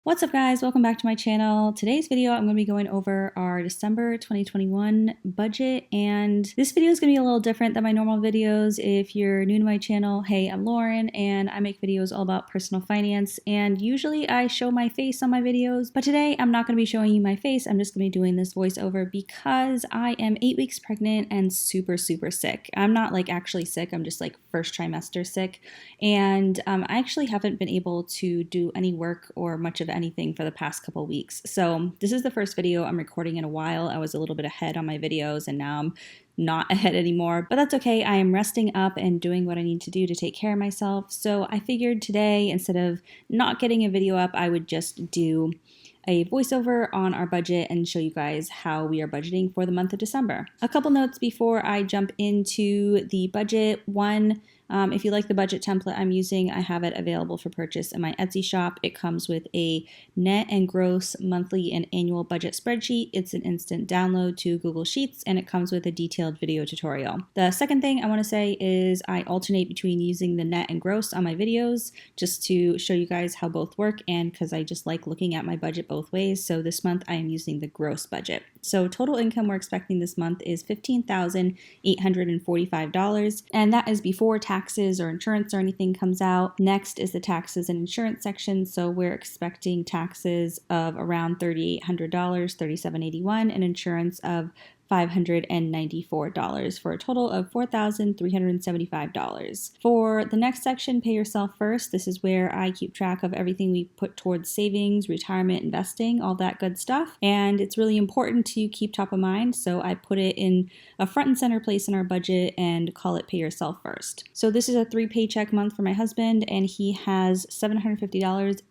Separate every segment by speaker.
Speaker 1: What's up guys, welcome back to my channel. Today's video I'm going to be going over our December 2021 budget, and this video is going to be a little different than my normal videos. If you're new to my channel, hey, I'm Lauren and I make videos all about personal finance, and usually I show my face on my videos, but today I'm not going to be showing you my face. I'm just going to be doing this voiceover because I am 8 weeks pregnant and super sick. I'm not like actually sick, I'm just like first trimester sick, and I actually haven't been able to do any work or much of anything for the past couple weeks. So this is the first video I'm recording in a while. I was a little bit ahead on my videos and now I'm not ahead anymore, but that's okay. I am resting up and doing what I need to do to take care of myself. So I figured today, instead of not getting a video up, I would just do a voiceover on our budget and show you guys how we are budgeting for the month of December. A couple notes before I jump into the budget. One, if you like the budget template I'm using, I have it available for purchase in my Etsy shop. It comes with a net and gross monthly and annual budget spreadsheet. It's an instant download to Google Sheets, and it comes with a detailed video tutorial. The second thing I want to say is I alternate between using the net and gross on my videos just to show you guys how both work, and because I just like looking at my budget both ways. So this month I am using the gross budget. So total income we're expecting this month is $15,845, and that is before taxes or insurance or anything comes out. Next is the taxes and insurance section. So we're expecting taxes of around $3,800, $3,781, and insurance of $594 for a total of $4,375. For the next section, pay yourself first. This is where I keep track of everything we put towards savings, retirement, investing, all that good stuff. And it's really important to keep top of mind. So I put it in a front and center place in our budget and call it pay yourself first. So this is a 3-paycheck month for my husband, and he has $750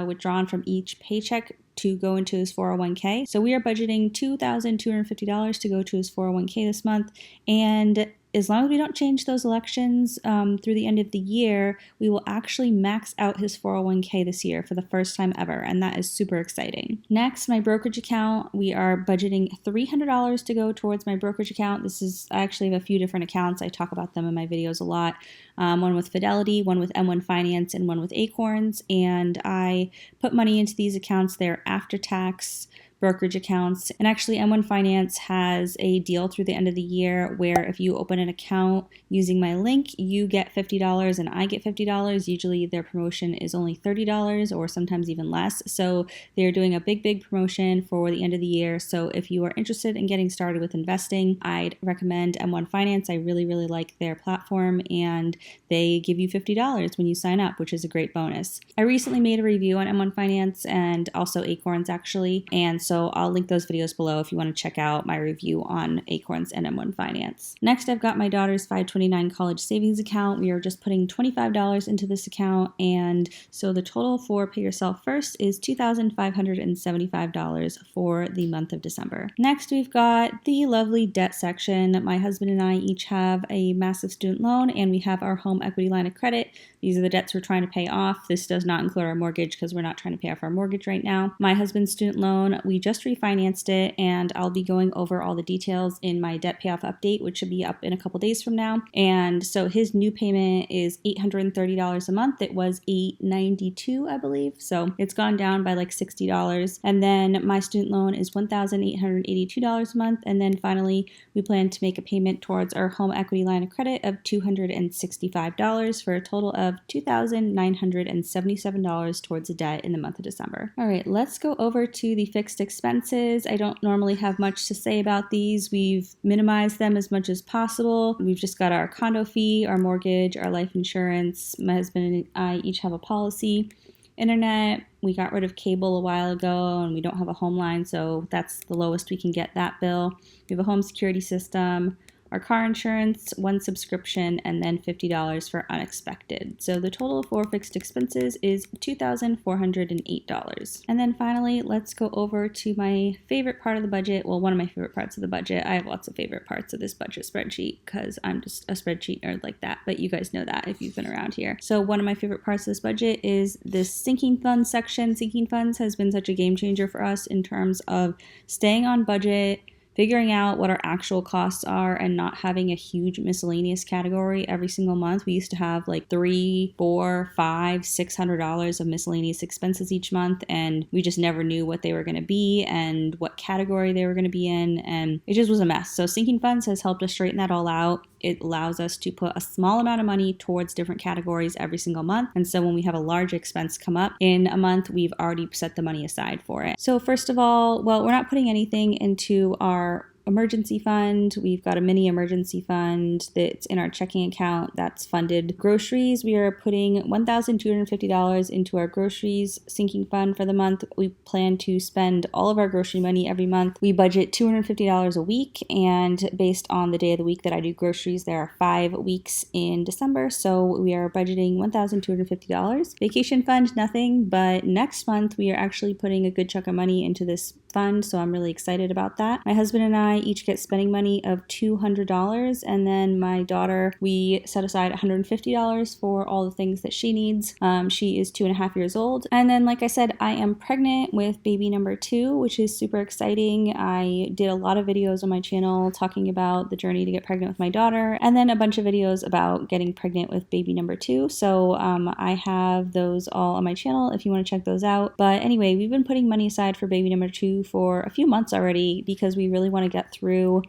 Speaker 1: withdrawn from each paycheck to go into his 401k. So we are budgeting $2,250 to go to his 401k this month, and as long as we don't change those elections through the end of the year, we will actually max out his 401k this year for the first time ever, and that is super exciting. Next, my brokerage account. We are budgeting $300 to go towards my brokerage account. I actually have a few different accounts. I talk about them in my videos a lot. One with Fidelity, one with M1 Finance, and one with Acorns, and I put money into these accounts. They're after-tax brokerage accounts. And actually M1 Finance has a deal through the end of the year where if you open an account using my link, you get $50 and I get $50. Usually their promotion is only $30 or sometimes even less. So they're doing a big promotion for the end of the year. So if you are interested in getting started with investing, I'd recommend M1 Finance. I really like their platform, and they give you $50 when you sign up, which is a great bonus. I recently made a review on M1 Finance and also Acorns actually, and so I'll link those videos below if you want to check out my review on Acorns and M1 Finance. Next, I've got my daughter's 529 college savings account. We are just putting $25 into this account, and so the total for Pay Yourself First is $2,575 for the month of December. Next, we've got the lovely debt section. My husband and I each have a massive student loan, and we have our home equity line of credit. These are the debts we're trying to pay off. This does not include our mortgage because we're not trying to pay off our mortgage right now. My husband's student loan, we just refinanced it, and I'll be going over all the details in my debt payoff update, which should be up in a couple days from now. And so his new payment is $830 a month. It was $892, I believe. So it's gone down by like $60. And then my student loan is $1,882 a month. And then finally, we plan to make a payment towards our home equity line of credit of $265 for a total of $2,977 towards the debt in the month of December. All right, let's go over to the fixed expenses. I don't normally have much to say about these. We've minimized them as much as possible. We've just got our condo fee, our mortgage, our life insurance. My husband and I each have a policy. Internet, we got rid of cable a while ago, and we don't have a home line, so that's the lowest we can get that bill. We have a home security system, our car insurance, one subscription, and then $50 for unexpected. So the total for fixed expenses is $2,408. And then finally, let's go over to my favorite part of the budget. Well, one of my favorite parts of the budget. I have lots of favorite parts of this budget spreadsheet because I'm just a spreadsheet nerd like that, but you guys know that if you've been around here. So one of my favorite parts of this budget is this sinking funds section. Sinking funds has been such a game changer for us in terms of staying on budget, figuring out what our actual costs are and not having a huge miscellaneous category every single month. We used to have like $300, $400, $500, $600 of miscellaneous expenses each month, and we just never knew what they were going to be and what category they were going to be in, and it just was a mess. So sinking funds has helped us straighten that all out. It allows us to put a small amount of money towards different categories every single month. And so when we have a large expense come up in a month, we've already set the money aside for it. So first of all, well, we're not putting anything into our emergency fund. We've got a mini emergency fund that's in our checking account that's funded groceries. We are putting $1,250 into our groceries sinking fund for the month. We plan to spend all of our grocery money every month. We budget $250 a week, and based on the day of the week that I do groceries, there are 5 weeks in December, so we are budgeting $1,250. Vacation fund, nothing, but next month we are actually putting a good chunk of money into this fund, so I'm really excited about that. My husband and I each get spending money of $200, and then my daughter, we set aside $150 for all the things that she needs. She is 2.5 years old, and then like I said, I am pregnant with baby number 2, which is super exciting. I did a lot of videos on my channel talking about the journey to get pregnant with my daughter, and then a bunch of videos about getting pregnant with baby number 2, so I have those all on my channel if you want to check those out. But anyway, we've been putting money aside for baby number 2 for a few months already because we really want to get through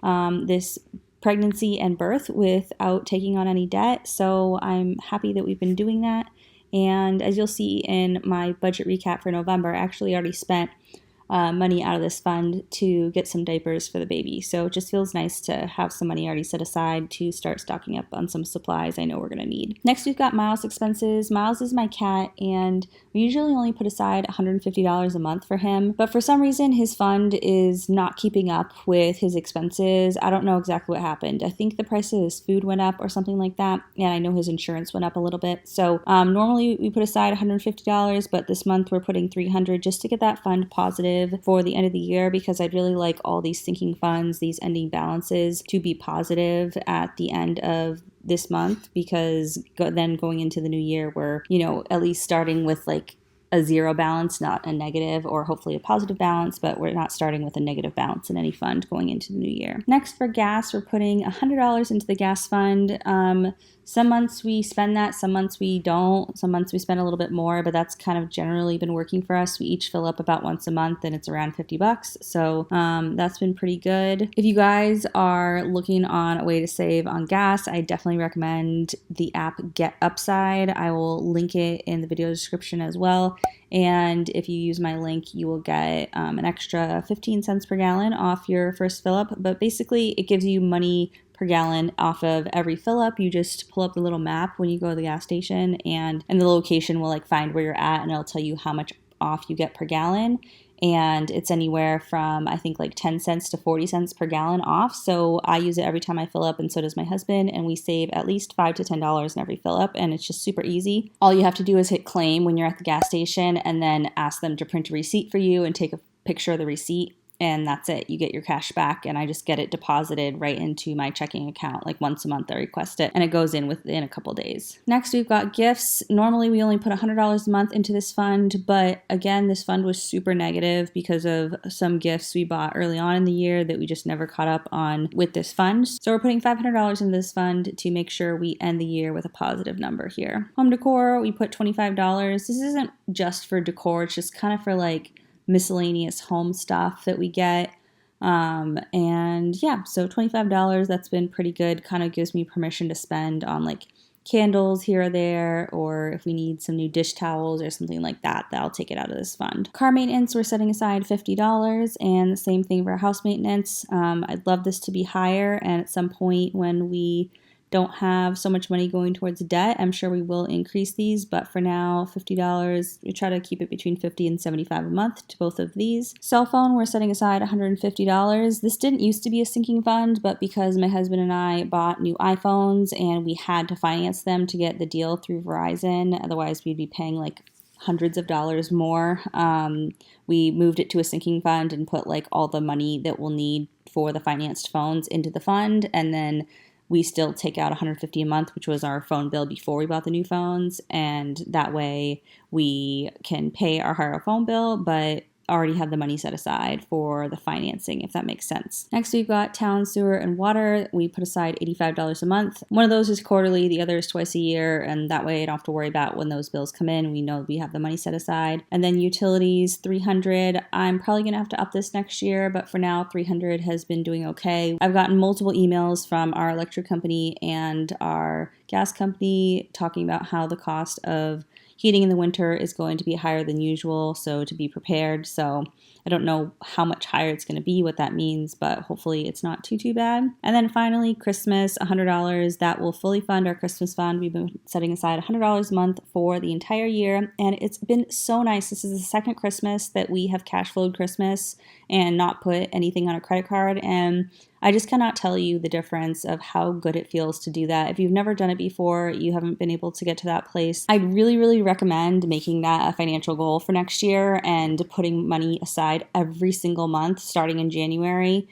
Speaker 1: this pregnancy and birth without taking on any debt. So I'm happy that we've been doing that. And as you'll see in my budget recap for November, I actually already spent money out of this fund to get some diapers for the baby. So it just feels nice to have some money already set aside to start stocking up on some supplies I know we're going to need. Next, we've got Miles' expenses. Miles is my cat, and we usually only put aside $150 a month for him, but for some reason his fund is not keeping up with his expenses. I don't know exactly what happened. I think the price of his food went up or something like that, and I know his insurance went up a little bit. So normally we put aside $150, but this month we're putting $300 just to get that fund positive for the end of the year, because I'd really like all these sinking funds, these ending balances, to be positive at the end of this month, because then going into the new year, we're, at least starting with like a zero balance, not a negative, or hopefully a positive balance, but we're not starting with a negative balance in any fund going into the new year. Next, for gas, we're putting $100 into the gas fund. Some months we spend that, some months we don't. Some months we spend a little bit more, but that's kind of generally been working for us. We each fill up about once a month, and it's around $50. So that's been pretty good. If you guys are looking on a way to save on gas, I definitely recommend the app Get Upside. I will link it in the video description as well. And if you use my link, you will get an extra 15 cents per gallon off your first fill up. But basically, it gives you money per gallon off of every fill up. You just pull up the little map when you go to the gas station, and the location will like find where you're at, and it'll tell you how much off you get per gallon. And it's anywhere from, I think, like 10 cents to 40 cents per gallon off. So I use it every time I fill up, and so does my husband, and we save at least $5 to $10 in every fill up, and it's just super easy. All you have to do is hit claim when you're at the gas station, and then ask them to print a receipt for you and take a picture of the receipt. And that's it. You get your cash back, and I just get it deposited right into my checking account. Like once a month I request it, and it goes in within a couple days. Next, we've got gifts. Normally we only put $100 a month into this fund, but again, this fund was super negative because of some gifts we bought early on in the year that we just never caught up on with this fund. So we're putting $500 into this fund to make sure we end the year with a positive number here. Home decor, we put $25. This isn't just for decor. It's just kind of for like miscellaneous home stuff that we get. And yeah, so $25, that's been pretty good. Kind of gives me permission to spend on like candles here or there, or if we need some new dish towels or something like that, that'll take it out of this fund. Car maintenance, we're setting aside $50, and the same thing for house maintenance. I'd love this to be higher, and at some point when we don't have so much money going towards debt, I'm sure we will increase these, but for now, $50. We try to keep it between $50 and $75 a month to both of these. Cell phone, we're setting aside $150. This didn't used to be a sinking fund, but because my husband and I bought new iPhones and we had to finance them to get the deal through Verizon, otherwise we'd be paying like hundreds of dollars more. We moved it to a sinking fund and put like all the money that we'll need for the financed phones into the fund, and then we still take out $150 a month, which was our phone bill before we bought the new phones, and that way we can pay our higher phone bill, but already have the money set aside for the financing, if that makes sense. Next, we've got town, sewer, and water. We put aside $85 a month. One of those is quarterly, the other is twice a year, and that way I don't have to worry about when those bills come in. We know we have the money set aside. And then utilities, $300. I'm probably gonna have to up this next year, but for now, $300 has been doing okay. I've gotten multiple emails from our electric company and our gas company talking about how the cost of heating in the winter is going to be higher than usual, so to be prepared. So I don't know how much higher it's going to be, what that means, but hopefully it's not too bad. And then finally, Christmas, $100. That will fully fund our Christmas fund. We've been setting aside $100 a month for the entire year, and it's been so nice. This is the second Christmas that we have cash flowed Christmas and not put anything on a credit card, and I just cannot tell you the difference of how good it feels to do that. If you've never done it before, you haven't been able to get to that place, I'd really, really recommend making that a financial goal for next year and putting money aside every single month starting in January.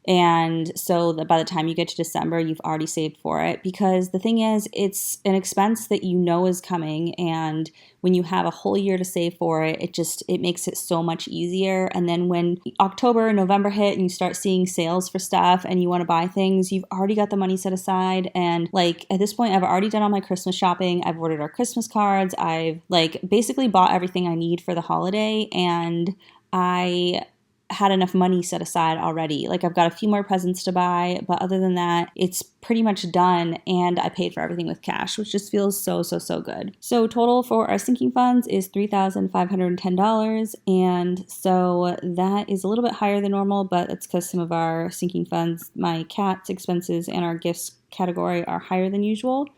Speaker 1: And so that by the time you get to December, you've already saved for it. Because the thing is, it's an expense that you know is coming. And when you have a whole year to save for it, it makes it so much easier. And then when October and November hit and you start seeing sales for stuff and you want to buy things, you've already got the money set aside. And like at this point, I've already done all my Christmas shopping. I've ordered our Christmas cards. I've like basically bought everything I need for the holiday. And I had enough money set aside already. Like I've got a few more presents to buy, but other than that, it's pretty much done, and I paid for everything with cash, which just feels so good. So total for our sinking funds is $3,510, and so that is a little bit higher than normal, but it's because some of our sinking funds, my cat's expenses and our gifts category, are higher than usual.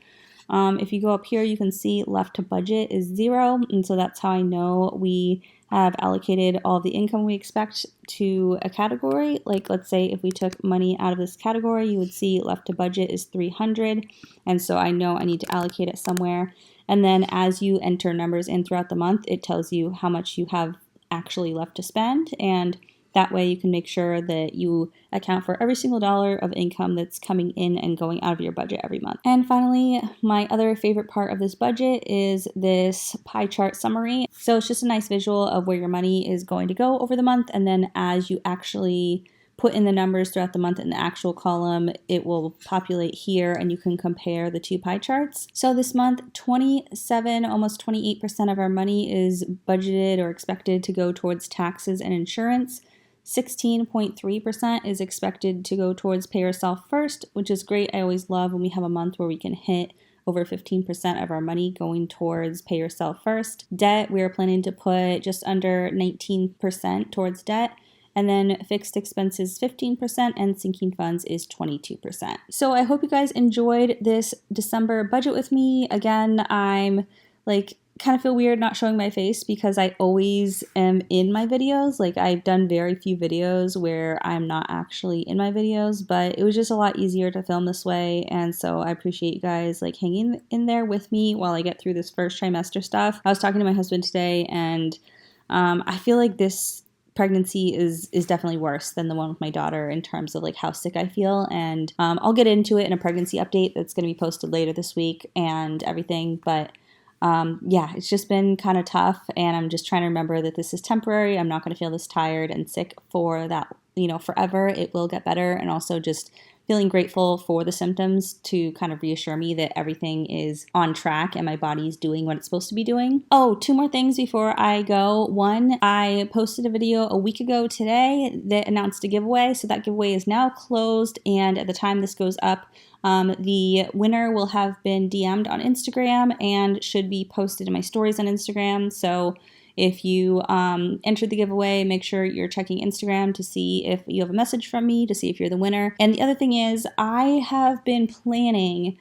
Speaker 1: If you go up here, you can see left to budget is 0, and so that's how I know we have allocated all of the income we expect to a category. Like let's say if we took money out of this category, you would see left to budget is 300, and so I know I need to allocate it somewhere. And then as you enter numbers in throughout the month, it tells you how much you have actually left to spend, and that way you can make sure that you account for every single dollar of income that's coming in and going out of your budget every month. And finally, my other favorite part of this budget is this pie chart summary. So it's just a nice visual of where your money is going to go over the month. And then as you actually put in the numbers throughout the month in the actual column, it will populate here and you can compare the two pie charts. So this month, 27, almost 28% of our money is budgeted or expected to go towards taxes and insurance. 16.3% is expected to go towards pay yourself first, which is great. I always love when we have a month where we can hit over 15% of our money going towards pay yourself first. Debt, we are planning to put just under 19% towards debt. And then fixed expenses 15% and sinking funds is 22%. So I hope you guys enjoyed this December budget with me. Again, I'm like kind of feel weird not showing my face because I always am in my videos. Like I've done very few videos where I'm not actually in my videos, but it was just a lot easier to film this way. And so I appreciate you guys like hanging in there with me while I get through this first trimester stuff. I was talking to my husband today, and I feel like this pregnancy is definitely worse than the one with my daughter in terms of like how sick I feel. And I'll get into it in a pregnancy update that's going to be posted later this week and everything. But yeah, it's just been kind of tough, and I'm just trying to remember that this is temporary. I'm not going to feel this tired and sick for that, forever. It will get better. And also just feeling grateful for the symptoms to kind of reassure me that everything is on track and my body's doing what it's supposed to be doing. Oh, two more things before I go. One, I posted a video a week ago today that announced a giveaway. So that giveaway is now closed, and at the time this goes up, the winner will have been DM'd on Instagram and should be posted in my stories on Instagram. So if you entered the giveaway, make sure you're checking Instagram to see if you have a message from me to see if you're the winner. And the other thing is, I have been planning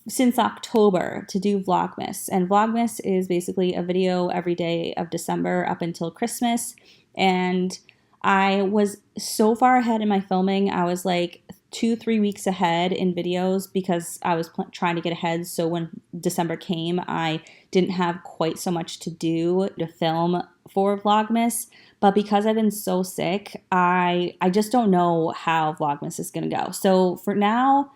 Speaker 1: since October to do Vlogmas. And Vlogmas is basically a video every day of December up until Christmas. And I was so far ahead in my filming. I was like 2-3 weeks ahead in videos because I was trying to get ahead. So when December came, I didn't have quite so much to do to film for Vlogmas. But because I've been so sick, I just don't know how Vlogmas is going to go. So for now,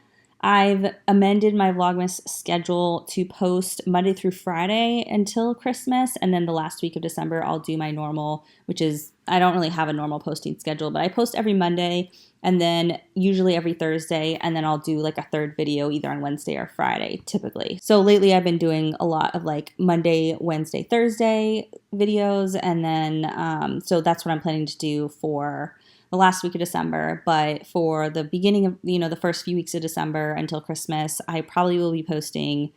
Speaker 1: I've amended my Vlogmas schedule to post Monday through Friday until Christmas, and then the last week of December I'll do my normal, which is, I don't really have a normal posting schedule, but I post every Monday and then usually every Thursday, and then I'll do like a third video either on Wednesday or Friday typically. So lately I've been doing a lot of like Monday, Wednesday, Thursday videos, and then so that's what I'm planning to do for the last week of December. But for the beginning of, the first few weeks of December until Christmas, I probably will be posting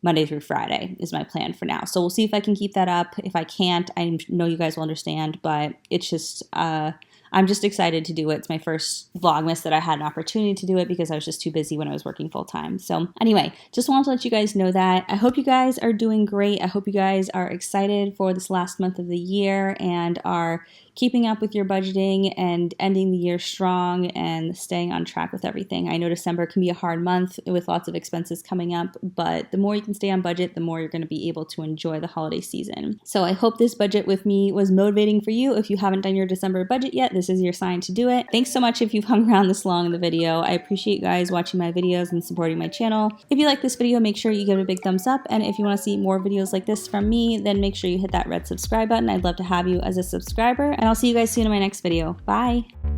Speaker 1: Monday through Friday is my plan for now. So we'll see if I can keep that up. If I can't, I know you guys will understand, but it's just, I'm just excited to do it. It's my first Vlogmas that I had an opportunity to do it because I was just too busy when I was working full time. So anyway, just wanted to let you guys know that. I hope you guys are doing great. I hope you guys are excited for this last month of the year and are keeping up with your budgeting and ending the year strong and staying on track with everything. I know December can be a hard month with lots of expenses coming up, but the more you can stay on budget, the more you're going to be able to enjoy the holiday season. So I hope this budget with me was motivating for you. If you haven't done your December budget yet, this is your sign to do it. Thanks so much if you've hung around this long in the video. I appreciate you guys watching my videos and supporting my channel. If you like this video, make sure you give it a big thumbs up. And if you want to see more videos like this from me, then make sure you hit that red subscribe button. I'd love to have you as a subscriber. And I'll see you guys soon in my next video. Bye!